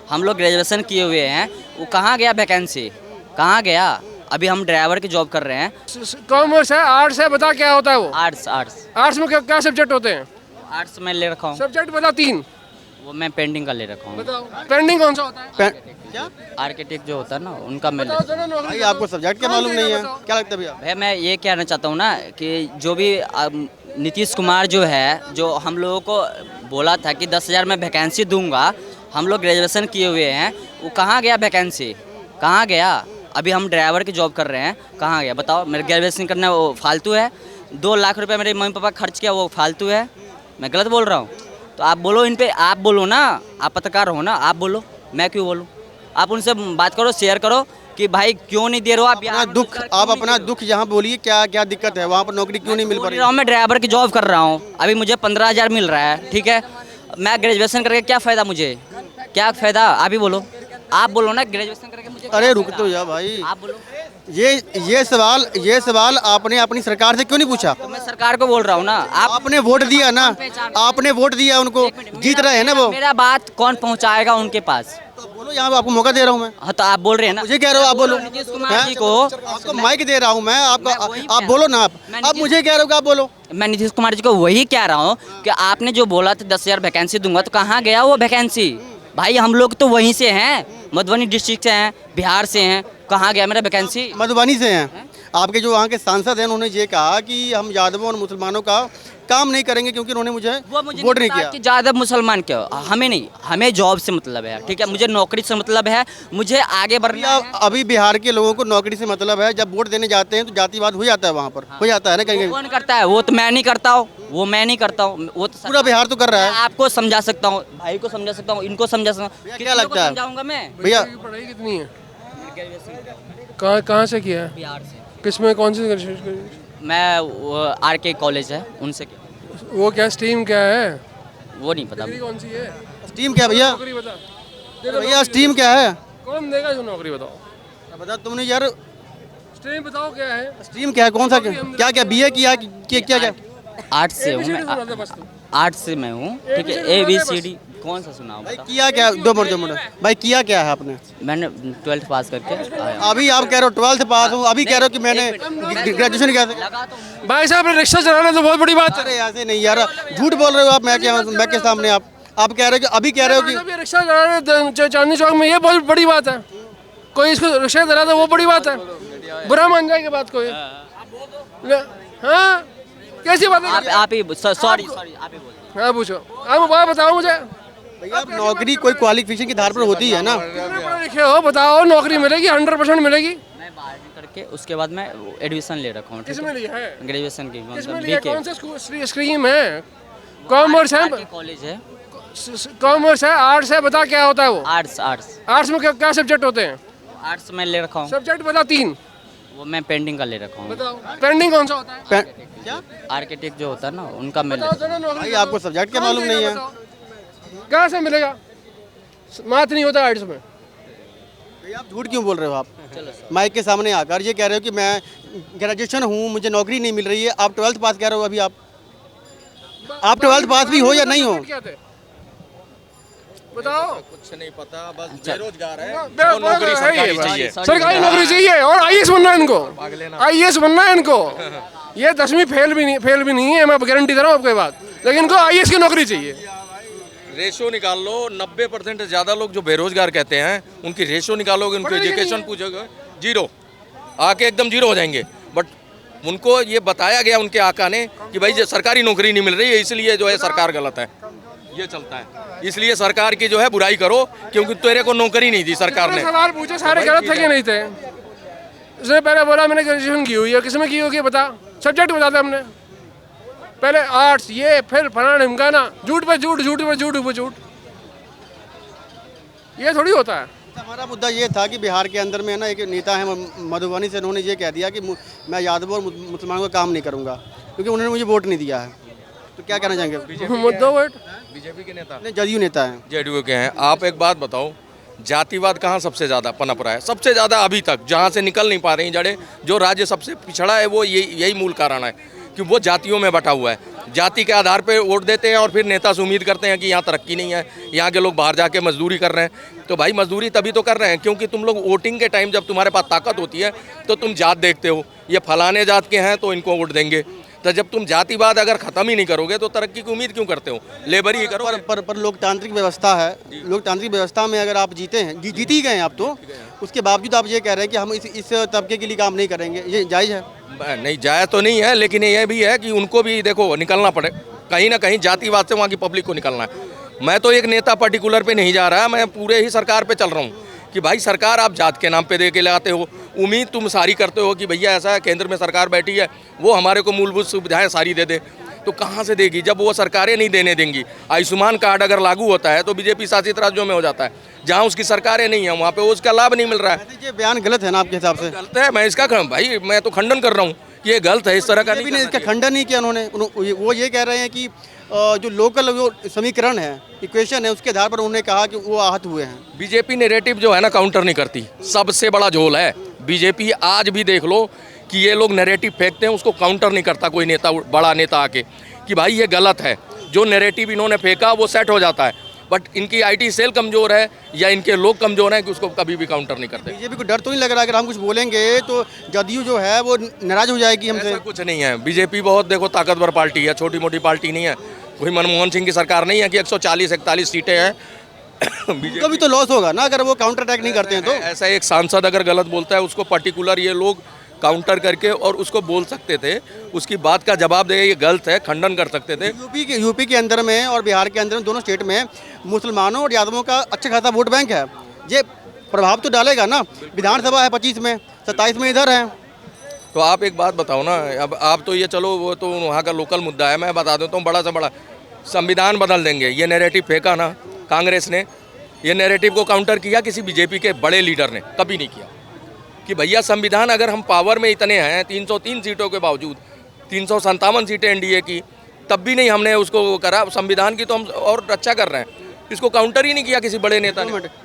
हम लोग ग्रेजुएशन किए हुए हैं, वो कहाँ गया वैकेंसी, कहाँ गया? अभी हम ड्राइवर की जॉब कर रहे हैं। कॉमर्स है, आर्ट्स है, बता क्या होता है वो? आर्ट्स आर्ट्स आर्ट्स में क्या क्या सब्जेक्ट होते हैं? आर्ट्स में ले रखा हूँ, सब्जेक्ट बता 3 वो मैं पेंटिंग का ले रखा हूँ। बताओ। पेंडिंग कौन सा होता है? क्या आर्किटेक्ट जो होता है ना, उनका मैं बताओ दोनों नौकरी भाई बताओ। आपको सब्जेक्ट क्या मालूम नहीं है? बताओ। क्या लगता है भैया? भैया मैं ये कहना चाहता हूँ ना कि जो भी नीतीश कुमार जो है, जो हम लोगों को बोला था कि 10,000 में वैकेंसी दूंगा, हम लोग ग्रेजुएशन किए हुए हैं, वो कहाँ गया वैकेंसी, कहाँ गया? अभी हम ड्राइवर की जॉब कर रहे हैं, कहाँ गया बताओ? मेरे ग्रेजुएशन करना वो फालतू है? 2 लाख रुपए मेरे मम्मी पापा खर्च किया, वो फालतू है? मैं गलत बोल रहा हूँ? तो आप बोलो इन पे, आप बोलो ना, आप पत्रकार हो ना, आप बोलो, मैं क्यों बोलूँ? आप उनसे बात करो, शेयर करो कि भाई क्यों नहीं दे रहे हो आप अपना दुख, आप अपना दुख यहाँ बोलिए, क्या क्या दिक्कत है? वहाँ पर नौकरी क्यों नहीं मिल पा बोल रही? रहा हूँ मैं ड्राइवर की जॉब कर रहा हूँ, अभी मुझे 15,000 मिल रहा है, ठीक है? मैं ग्रेजुएशन करके क्या फ़ायदा मुझे, क्या फ़ायदा? आप ही बोलो, आप बोलो ना, ग्रेजुएशन करके मुझे क्या अरे रुक फ़ायदा? तो जा भाई, आप बोलो। ये सवाल आपने अपनी सरकार से क्यों नहीं पूछा? तो मैं सरकार को बोल रहा हूँ ना, आप आपने वोट दिया ना, आपने वोट दिया उनको, जीत रहे हैं ना वो। मेरा बात कौन पहुँचाएगा उनके पास? तो बोलो, यहाँ पे आपको मौका दे रहा हूँ मैं। हाँ तो आप बोल रहे हैं ना, मुझे कह रहे हो, आप बोलो। नीतीश कुमार हैं? जी को, आपको माइक दे रहा हूँ मैं, आपको मैं वही आप बोलो ना, मैं आप मुझे कह रहे हो कि आप बोलो। मैं नीतीश कुमार जी को वही कह रहा हूँ कि आपने जो बोला था 10,000 वैकेंसी दूंगा, तो कहाँ गया वो वैकेंसी? भाई हम लोग तो वहीं से हैं, मधुबनी डिस्ट्रिक्ट से हैं, बिहार से हैं, कहाँ गया मेरा वैकेंसी? मधुबनी से हैं। आपके जो वहाँ के सांसद हैं, उन्होंने ये कहा कि हम यादवों और मुसलमानों का काम नहीं करेंगे, क्योंकि उन्होंने मुझे वो मुझे वोट नहीं पता किया। कि ज़्यादा मुसलमान क्यों, हमें नहीं, हमें जॉब से मतलब है, ठीक है? मुझे नौकरी से मतलब है, मुझे आगे बढ़ना है। अभी बिहार के लोगों को नौकरी से मतलब है, जब वोट देने जाते हैं तो जातिवाद हो जाता है, वहाँ पर हो जाता है ना कहीं वो कहीं। कौन करता है? वो तो मैं नहीं करता हूँ, वो मैं नहीं करता हूँ, वो तो पूरा बिहार तो कर रहा मैं है आपको समझा सकता हूँ, भाई को समझा सकता हूँ, इनको समझा सकता हूँ, क्या किसी को लगता है? समझाऊंगा मैं? भैया। की पढ़ाई कितनी है? कहाँ से किया है? बिहार से किसमें कौन सी ग्रेजुएशन? मैं RK कॉलेज है, उनसे किया। वो क्या स्ट्रीम क्या है? वो नहीं पता। डिग्री कौन सी है? स्टीम क्या भैया? नौकरी बता। भैया स्टीम क्या है? कौन देगा जो नौकरी? बताओ। बता तुमने यार, स्ट्रीम बताओ क्या है? स्टीम क्या है? कौन सा क्या क्या BA किया क्या क्या? आर्ट्स से हूँ ABCD सुना मैं, दे बस तू। आर्ट्स से मैं हूँ, ठीक है? ABCD ABCD कौन सा सुना भाई बता? किया क्या? 2 मिनट भाई, किया क्या है आपने? मैंने 12th पास करके आया। अभी आप कह रहे हो 12th पास हूँ, अभी कह रहे हो कि मैंने ग्रेजुएशन किया था। लगा तो भाई साहब ने रिक्शा चलाना तो बहुत बड़ी बात है। अरे ऐसे नहीं यार, झूठ बोल रहे हो आप। मैं के सामने आप कह रहे हो कि अभी कह रहे हो कि ये रिक्शा चलाना चांदनी चौक में, ये बहुत बड़ी बात है। कोई इसको रिक्शा चला तो वो बड़ी बात है, बुरा मान जाएगी बात कोई। हाँ कैसी बात है? आप ही सॉरी आप ही बोल। हाँ पूछो, आप बात बताओ मुझे। भैया अब नौकरी कोई क्वालिफिकेशन के आधार पर होती है ना। कितने पढ़े लिखे हो बताओ, नौकरी मिलेगी 100% मिलेगी। मैं 12वीं करके उसके बाद मैं एडमिशन ले रखा हूँ, ठीक किसमें है? लिया है? ग्रेजुएशन की किसमें मतलब लिया? BK कौन सा स्ट्रीम है? कॉमर्स है, कॉलेज है, कॉमर्स है, आर्ट्स है, बता क्या होता है वो? आर्ट्स आर्ट्स आर्ट्स में क्या क्या सब्जेक्ट होते हैं? आर्ट्स में ले रखा हूँ, सब्जेक्ट बता 3 वो मैं पेंटिंग का ले रखा हूँ। बताओ। पेंडिंग कौन सा होता है? क्या आर्किटेक्ट जो होता है ना, उनका मैं ले बताओ दोनों नौकरी भाई, बताओ। आपको सब्जेक्ट क्या कौन मालूम देगा नहीं है? बताओ। कहाँ से मिलेगा? मात नहीं होता आर्ट्स में। भैया आप झूठ क्यों बोल रहे हो? आप माइक के सामने आकर ये कह रहे हो कि मैं ग्रेजुएशन हूँ, मुझे नौकरी नहीं मिल रही है। आप 12th पास कह रहे हो अभी। आप 12th पास भी हो या नहीं हो? क्या थे? बताओ। कुछ नहीं पता, बस बेरोजगार है। नौकरी सरकारी चाहिए। सरकारी नौकरी चाहिए और IAS बनना है इनको। IAS बनना है इनको। ये 10वीं फेल भी नहीं है, मैं गारंटी दे रहा हूँ आपके बात, लेकिन इनको IAS की नौकरी चाहिए। रेशो निकाल लो, 90% से ज्यादा लोग जो बेरोजगार कहते हैं उनकी रेशो निकालोगे, उनकी पढ़े लिखे एजुकेशन नहीं है। पूछोगे, 0 आके एकदम 0 हो जाएंगे। बट उनको ये बताया गया उनके आका ने कि भाई ये सरकारी नौकरी नहीं मिल रही है, इसलिए जो है सरकार गलत है, ये चलता है। इसलिए सरकार की जो है बुराई करो, क्योंकि तेरे को नौकरी नहीं दी सरकार ने। सवाल पूछे सारे गलत थे कि नहीं थे? उसने पहले बोला मैंने ग्रेजुएशन की हुई है, किसमें की होगी बता, सब्जेक्ट बता दे। हमने पहले आर्ट्स, ये फिर फलाना ढिमकाना, झूठ पे झूठ, झूठ पे झूठ पे झूठ, ये थोड़ी होता है। हमारा मुद्दा ये था कि बिहार के अंदर में ना एक नेता है मधुबनी से, उन्होंने ये कह दिया कि मैं यादवों और मुसलमानों का काम नहीं करूँगा, क्योंकि उन्होंने मुझे वोट नहीं दिया है। तो क्या कहना चाहेंगे? मुद्दा वोट बीजेपी के नेता, नहीं, जदयू नेता है। जेडीयू के हैं। आप एक बात बताओ, जातिवाद कहाँ सबसे ज़्यादा पनप रहा है? सबसे ज़्यादा अभी तक जहाँ से निकल नहीं पा रही जड़ें, जो राज्य सबसे पिछड़ा है वो यही मूल कारण है कि वो जातियों में बटा हुआ है। जाति के आधार पे वोट देते हैं और फिर नेता से उम्मीद करते हैं कि यहाँ तरक्की नहीं है, यहाँ के लोग बाहर जाके मजदूरी कर रहे हैं। तो भाई मजदूरी तभी तो कर रहे हैं क्योंकि तुम लोग वोटिंग के टाइम जब तुम्हारे पास ताकत होती है तो तुम जात देखते हो, ये फलाने जात के हैं तो इनको वोट देंगे। तो जब तुम जातिवाद अगर ख़त्म ही नहीं करोगे तो तरक्की की उम्मीद क्यों करते हो? लेबर ही करो। पर लोकतांत्रिक व्यवस्था है, लोकतांत्रिक व्यवस्था में अगर आप जीते हैं, जीत ही गए हैं आप, तो उसके बावजूद आप ये कह रहे हैं कि हम इस तबके के लिए काम नहीं करेंगे, ये जायज़ है? नहीं, जायज़ तो नहीं है, लेकिन ये भी है कि उनको भी देखो निकलना पड़े, कहीं ना कहीं जातिवाद से वहाँ की पब्लिक को निकलना है। मैं तो एक नेता पर्टिकुलर पे नहीं जा रहा, मैं पूरे ही सरकार पे चल रहा हूँ कि भाई सरकार आप जात के नाम पे दे के लाते हो, उम्मीद तुम सारी करते हो कि भैया ऐसा है केंद्र में सरकार बैठी है वो हमारे को मूलभूत सुविधाएं सारी दे दे, तो कहाँ से देगी जब वो सरकारें नहीं देने देंगी? आयुष्मान कार्ड अगर लागू होता है तो बीजेपी शासित राज्यों में हो जाता है, जहाँ उसकी सरकारें नहीं है वहाँ पे उसका लाभ नहीं मिल रहा है। ये बयान गलत है ना आपके हिसाब से? गलत है, मैं इसका भाई मैं तो खंडन कर रहा हूँ कि ये गलत है, इस तरह का नहीं, इसका खंडन नहीं किया उन्होंने। वो ये कह रहे हैं कि जो लोकल जो समीकरण है, इक्वेशन है, उसके आधार पर उन्होंने कहा कि वो आहत हुए हैं। बीजेपी नैरेटिव जो है ना काउंटर नहीं करती, सबसे बड़ा झोल है बीजेपी। आज भी देख लो कि ये लोग नैरेटिव फेंकते हैं, उसको काउंटर नहीं करता कोई नेता, बड़ा नेता आके कि भाई ये गलत है। जो नैरेटिव इन्होंने फेंका वो सेट हो जाता है, बट इनकी आईटी सेल कमज़ोर है या इनके लोग कमज़ोर हैं कि उसको कभी भी काउंटर नहीं करते। बीजेपी को डर तो नहीं लग रहा अगर हम कुछ बोलेंगे तो जदयू जो है वो नाराज हो जाएगी हमसे? ऐसा कुछ नहीं है, बीजेपी बहुत देखो ताकतवर पार्टी है, छोटी मोटी पार्टी नहीं है, कोई मनमोहन सिंह की सरकार नहीं है कि 140-41 सीटें हैं। उनको भी तो लॉस होगा ना अगर वो काउंटर अटैक नहीं करते हैं तो। ऐसा एक सांसद अगर गलत बोलता है उसको पर्टिकुलर ये लोग काउंटर करके और उसको बोल सकते थे, उसकी बात का जवाब दे, ये गलत है, खंडन कर सकते थे। यूपी के अंदर में और बिहार के अंदर में, दोनों स्टेट में मुसलमानों और यादवों का अच्छा खासा वोट बैंक है, ये प्रभाव तो डालेगा ना। विधानसभा है 25 में, 27 में इधर है। तो आप एक बात बताओ ना, अब आप तो ये चलो वो तो वहाँ का लोकल मुद्दा है, मैं बता देता हूँ बड़ा से बड़ा संविधान बदल देंगे। ये नैरेटिव फेंका ना कांग्रेस ने, ये नैरेटिव को काउंटर किया किसी बीजेपी के बड़े लीडर ने कभी नहीं किया कि भैया संविधान अगर हम पावर में इतने हैं 303 सीटों के बावजूद, 357 सीटें एनडीए की, तब भी नहीं हमने उसको करा। संविधान की तो हम और रक्षा कर रहे हैं, इसको काउंटर ही नहीं किया किसी बड़े नेता ने।